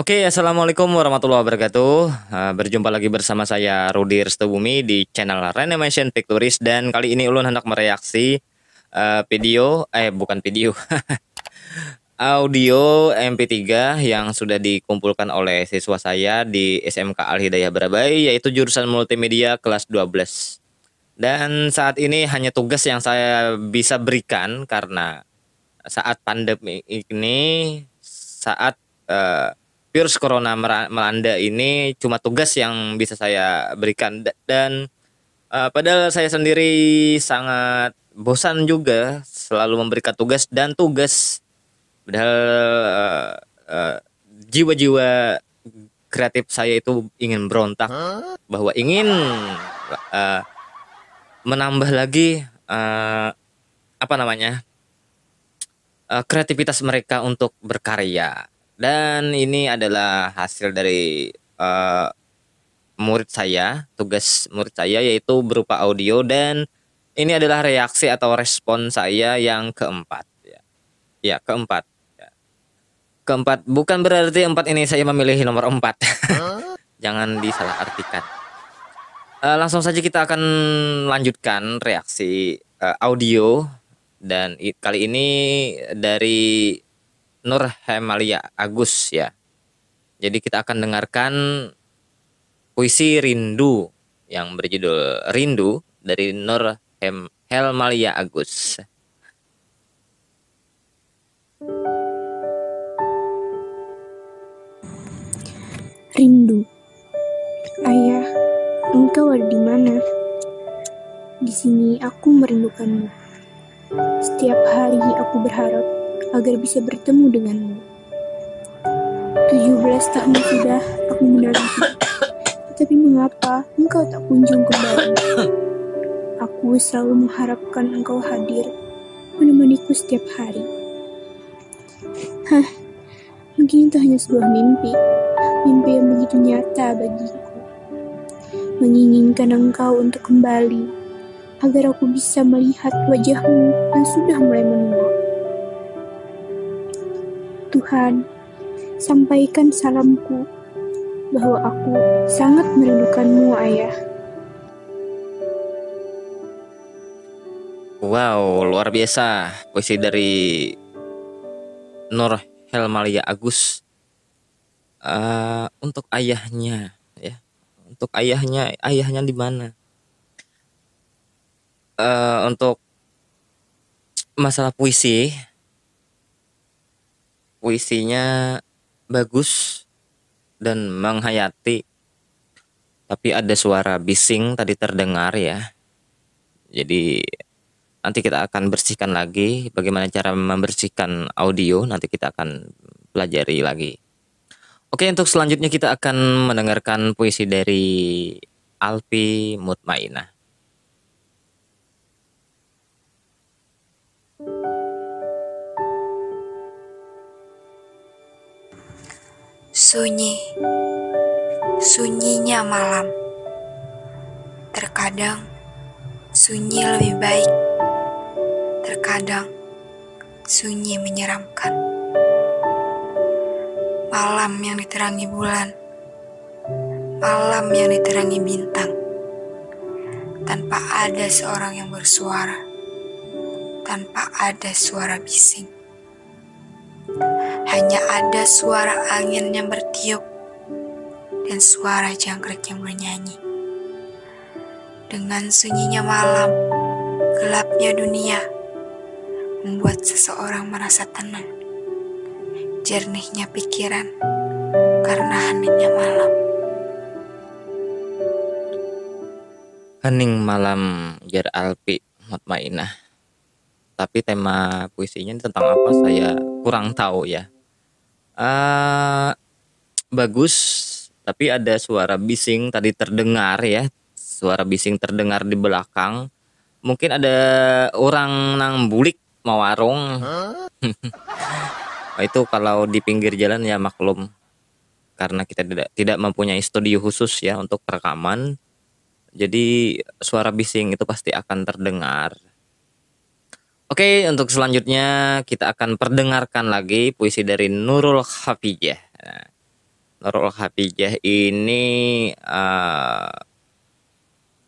Oke, assalamualaikum warahmatullahi wabarakatuh. Berjumpa lagi bersama saya Rudi Restobumi di channel Reanimation Pictures dan kali ini ulun hendak mereaksi bukan video, audio MP3 yang sudah dikumpulkan oleh siswa saya di SMK Al Hidayah Barabai, yaitu jurusan multimedia kelas 12. Dan saat ini hanya tugas yang saya bisa berikan karena saat pandemi ini, saat virus corona melanda ini, cuma tugas yang bisa saya berikan. Dan padahal saya sendiri sangat bosan juga selalu memberikan tugas dan tugas, padahal jiwa-jiwa kreatif saya itu ingin berontak bahwa ingin uh, menambah lagi kreativitas mereka untuk berkarya. Dan ini adalah hasil dari tugas murid saya, yaitu berupa audio, dan ini adalah reaksi atau respon saya yang keempat. Ya, keempat. Keempat, bukan berarti empat ini saya memilih nomor 4. Jangan disalahartikan. Langsung saja kita akan lanjutkan reaksi audio, dan kali ini dari Nur Hemalia Agus ya. Jadi kita akan dengarkan puisi Rindu yang berjudul Rindu dari Nur Helmalia Agus. Rindu. Ayah, engkau ada di mana? Di sini aku merindukanmu. Setiap hari aku berharap agar bisa bertemu denganmu. 17 tahun sudah aku menanti, tapi mengapa engkau tak kunjung kembali? Aku selalu mengharapkan engkau hadir, menemaniku setiap hari. Mungkin itu hanya sebuah mimpi yang begitu nyata bagiku. Menginginkan engkau untuk kembali, agar aku bisa melihat wajahmu yang sudah mulai menua. Tuhan, sampaikan salamku bahwa aku sangat merindukanmu, Ayah. Wow, luar biasa puisi dari Nur Helmalia Agus. Untuk ayahnya ya. Untuk ayahnya di mana? Untuk masalah puisinya bagus dan menghayati, tapi ada suara bising tadi terdengar ya. Jadi nanti kita akan bersihkan lagi. Bagaimana cara membersihkan audio, nanti kita akan pelajari lagi. Oke, untuk selanjutnya kita akan mendengarkan puisi dari Alpi Mutmainah. Sunyi, sunyinya malam. Terkadang sunyi lebih baik, terkadang sunyi menyeramkan. Malam yang diterangi bulan, malam yang diterangi bintang, tanpa ada seorang yang bersuara, tanpa ada suara bising. Hanya ada suara angin yang bertiup dan suara jangkrik yang bernyanyi. Dengan sunyinya malam, gelapnya dunia membuat seseorang merasa tenang. Jernihnya pikiran karena heningnya malam. Hening malam, jar Alpi Mutmainah. Tapi tema puisinya tentang apa saya kurang tahu ya. Bagus, tapi ada suara bising tadi terdengar ya. Suara bising terdengar di belakang. Mungkin ada orang nang bulik mau warung. Itu kalau di pinggir jalan ya maklum, karena kita tidak mempunyai studio khusus ya untuk rekaman. Jadi suara bising itu pasti akan terdengar. Oke, untuk selanjutnya kita akan perdengarkan lagi puisi dari Nurul Hafijah. Nurul Hafijah ini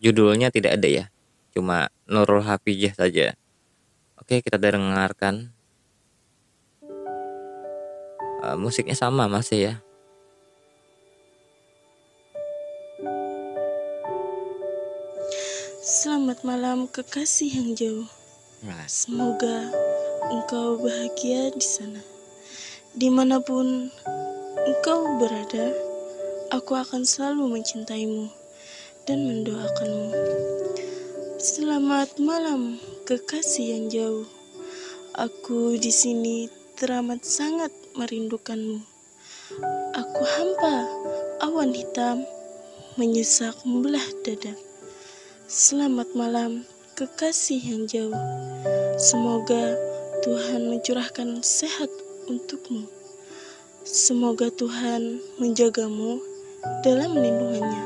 judulnya tidak ada ya, cuma Nurul Hafijah saja. Oke, kita dengarkan. Musiknya sama masih ya. Selamat malam kekasih yang jauh. Nah, Semoga engkau bahagia di sana. Dimanapun engkau berada, aku akan selalu mencintaimu dan mendoakanmu. Selamat malam kekasih yang jauh. Aku di sini teramat sangat merindukanmu. Aku hampa awan hitam menyesak membelah dada. Selamat malam kekasih yang jauh. Semoga Tuhan mencurahkan sehat untukmu. Semoga Tuhan menjagamu dalam lindungannya.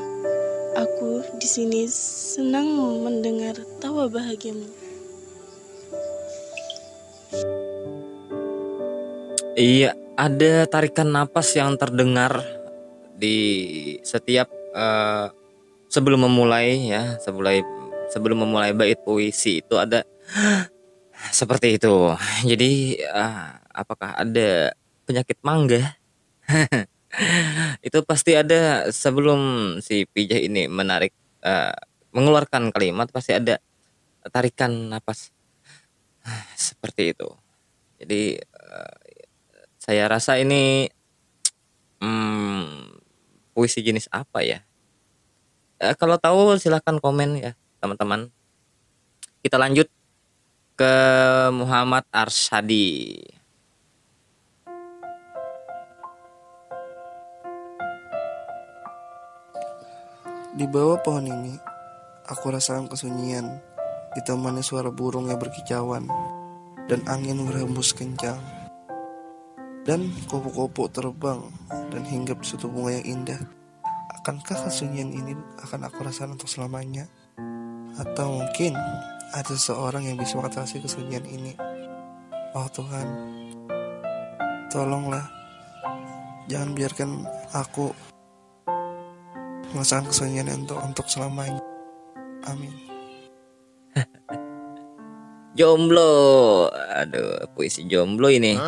Aku di sini senang mendengar tawa bahagiamu. iya, ada tarikan napas yang terdengar di setiap sebelum memulai ya, sebelum memulai bait puisi itu ada seperti itu. Jadi apakah ada penyakit mangga? Itu pasti ada sebelum si Pijah ini mengeluarkan kalimat, pasti ada tarikan napas seperti itu. Jadi saya rasa ini puisi jenis apa ya? Kalau tahu silahkan komen ya teman-teman. Kita lanjut ke Muhammad Arsyadi. Di bawah pohon ini, aku rasakan kesunyian, ditemani suara burung yang berkicauan, dan angin berhembus kencang. Dan kupu-kupu terbang dan hinggap di suatu bunga yang indah. Akankah kesunyian ini akan aku rasakan untuk selamanya? Atau mungkin ada seseorang yang bisa mengatasi kesunyian ini? Oh Tuhan, tolonglah, jangan biarkan aku merasakan kesunyian untuk selamanya. Amin. Jomblo. Aduh, puisi jomblo ini.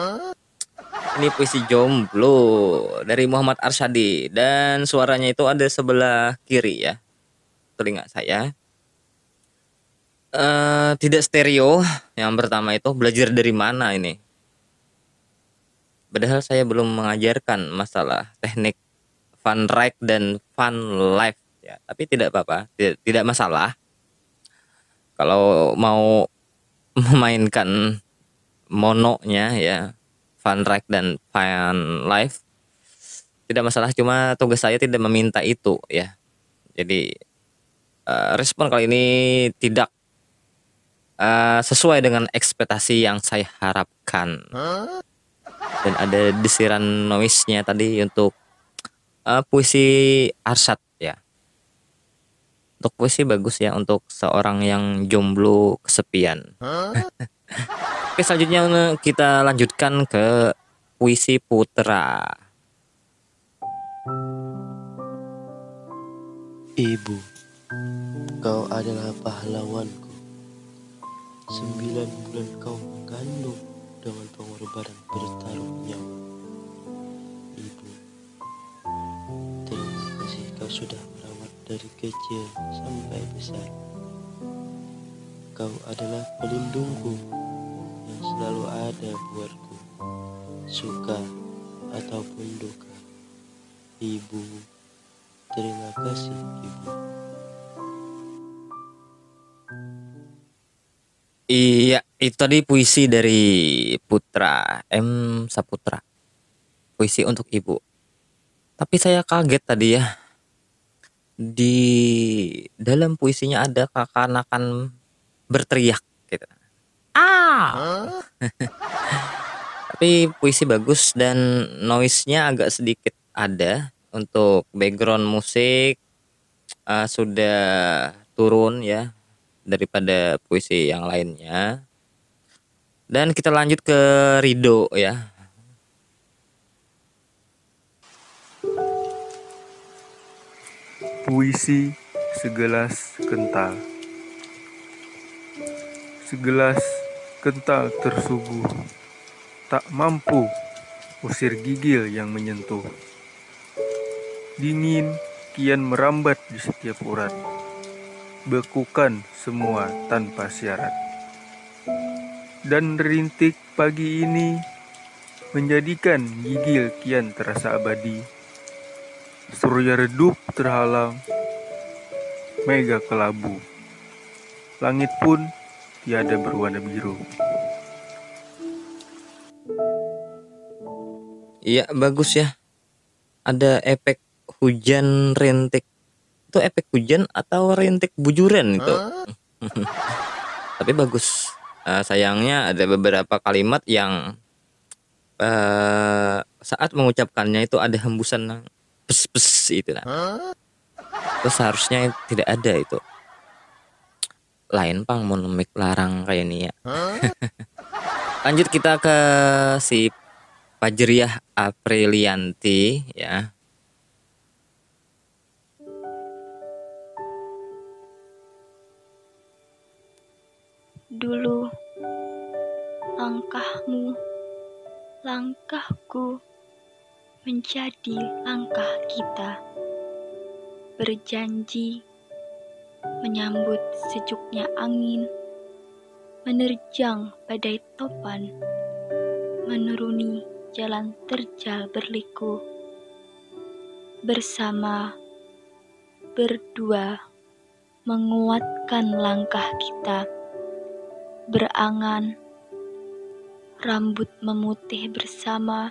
Ini puisi jomblo dari Muhammad Arsyadi, dan suaranya itu ada sebelah kiri ya, telinga saya. Tidak stereo. Yang pertama itu belajar dari mana ini? Padahal saya belum mengajarkan masalah teknik fun ride dan fun life ya, tapi tidak apa-apa, tidak masalah. Kalau mau memainkan mononya ya, fun ride dan fun life, tidak masalah, cuma tugas saya tidak meminta itu ya. Jadi respon kali ini tidak sesuai dengan ekspektasi yang saya harapkan. Dan ada desiran noise-nya tadi untuk puisi Arsyad ya. Untuk puisi bagus ya untuk seorang yang jomblo kesepian. Oke, selanjutnya kita lanjutkan ke puisi Putra. Ibu, kau adalah pahlawanku. 9 bulan kau mengandung dengan pengorbanan bertaruh nyawa. Ibu, terima kasih kau sudah merawat dari kecil sampai besar. Kau adalah pelindungku yang selalu ada buatku, suka ataupun duka. Ibu, terima kasih Ibu. Iya, itu tadi puisi dari Putra M Saputra. Puisi untuk ibu. Tapi saya kaget tadi ya. Di dalam puisinya ada kekanakan berteriak gitu. Tapi puisi bagus dan noise-nya agak sedikit ada. Untuk background musik sudah turun ya daripada puisi yang lainnya. Dan kita lanjut ke Rido ya. Puisi segelas kental. Segelas kental tersuguh, tak mampu usir gigil yang menyentuh. Dingin kian merambat di setiap urat, bekukan semua tanpa syarat. Dan rintik pagi ini menjadikan gigil kian terasa abadi. Surya redup terhalang, mega kelabu. Langit pun tiada berwarna biru. Iya, bagus ya. Ada efek hujan rintik. Itu efek hujan atau rintik bujuran itu? Tapi bagus. Sayangnya ada beberapa kalimat yang saat mengucapkannya itu ada hembusan pes-pes itu lah. Itu seharusnya tidak ada itu. Lain pang monomik larang kayak ini ya. Lanjut kita ke si Fajriah Aprilianti ya. Dulu, langkahmu, langkahku, menjadi langkah kita. Berjanji, menyambut sejuknya angin, menerjang badai topan, menuruni jalan terjal berliku. Bersama, berdua, menguatkan langkah kita. Berangan, rambut memutih bersama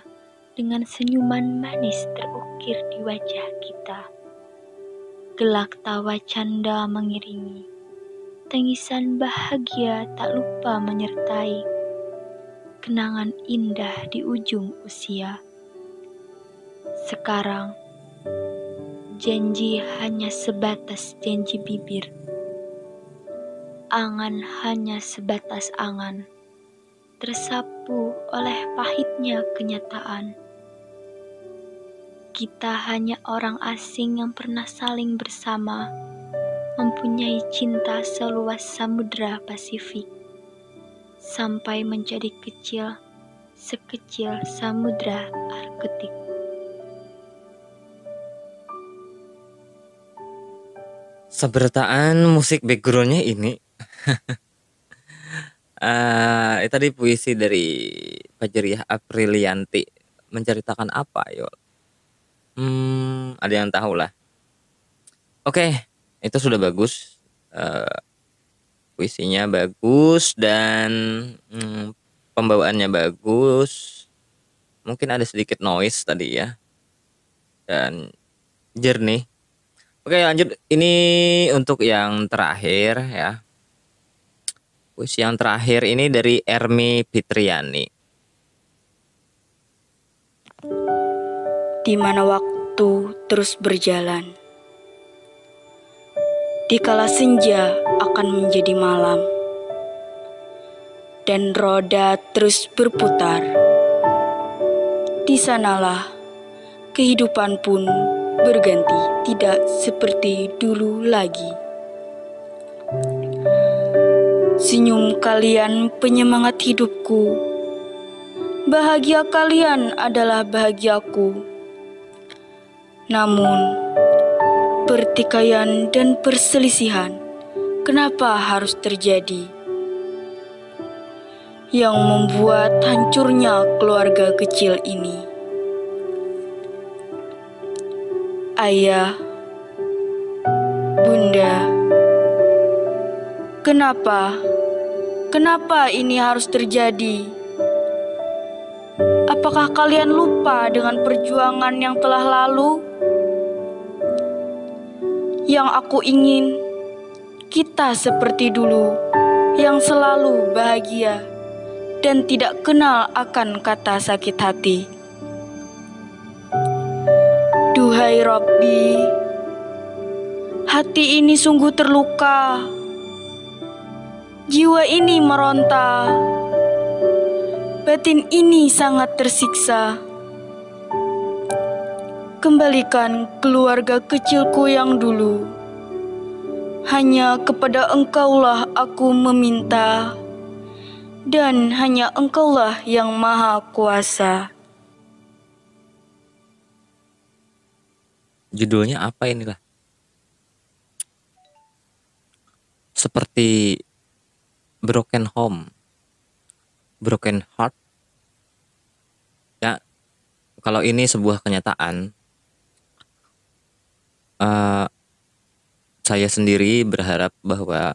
dengan senyuman manis terukir di wajah kita. Gelak tawa canda mengiringi, tangisan bahagia tak lupa menyertai. Kenangan indah di ujung usia. Sekarang, janji hanya sebatas janji bibir. Angan hanya sebatas angan, tersapu oleh pahitnya kenyataan. Kita hanya orang asing yang pernah saling bersama, mempunyai cinta seluas samudra Pasifik, sampai menjadi kecil, sekecil samudra Arktik. Sebertaan musik backgroundnya ini. Tadi puisi dari Fajriah Aprilianti menceritakan apa yo? Ada yang tahu lah. Oke, itu sudah bagus. Puisinya bagus dan pembawaannya bagus. Mungkin ada sedikit noise tadi ya. Dan jernih. Oke, lanjut. Ini untuk yang terakhir ya. Puisi yang terakhir ini dari Ermi Fitriani. Di mana waktu terus berjalan, dikala senja akan menjadi malam, dan roda terus berputar, di sanalah kehidupan pun berganti, tidak seperti dulu lagi. Senyum kalian penyemangat hidupku, bahagia kalian adalah bahagiaku. Namun, pertikaian dan perselisihan, kenapa harus terjadi? Yang membuat hancurnya keluarga kecil ini. Ayah, Bunda, Kenapa ini harus terjadi? Apakah kalian lupa dengan perjuangan yang telah lalu? Yang aku ingin, kita seperti dulu, yang selalu bahagia dan tidak kenal akan kata sakit hati. Duhai Rabbi, hati ini sungguh terluka. Jiwa ini meronta, batin ini sangat tersiksa. kembalikan keluarga kecilku yang dulu. Hanya kepada Engkaulah aku meminta, dan hanya Engkaulah yang Maha Kuasa. Judulnya apa inilah? Seperti Broken Home, Broken Heart. Ya, kalau ini sebuah kenyataan, saya sendiri berharap bahwa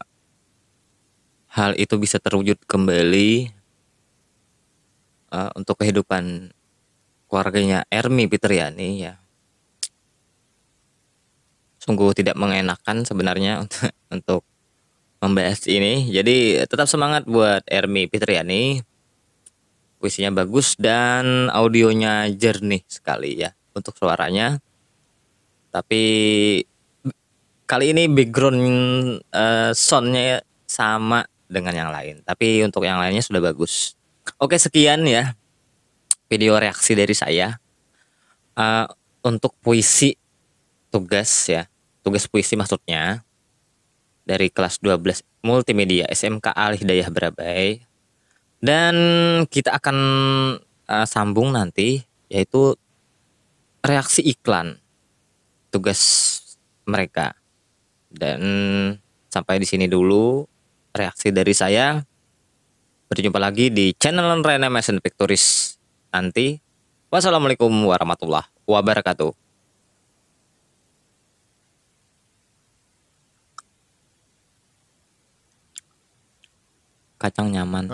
hal itu bisa terwujud kembali untuk kehidupan keluarganya Ermi Fitriani ya. Sungguh tidak mengenakan sebenarnya untuk membahas ini. Jadi tetap semangat buat Ermi Fitriani. Puisinya bagus dan audionya jernih sekali ya untuk suaranya. Tapi kali ini background soundnya sama dengan yang lain. Tapi untuk yang lainnya sudah bagus. Oke, sekian ya video reaksi dari saya untuk puisi tugas ya. Tugas puisi maksudnya dari kelas 12 multimedia SMK Al Hidayah Barabai. Dan kita akan sambung nanti yaitu reaksi iklan tugas mereka. Dan sampai di sini dulu reaksi dari saya. Berjumpa lagi di channel Rena Mason Pictoris nanti. Wassalamualaikum warahmatullahi wabarakatuh. Kacang nyaman.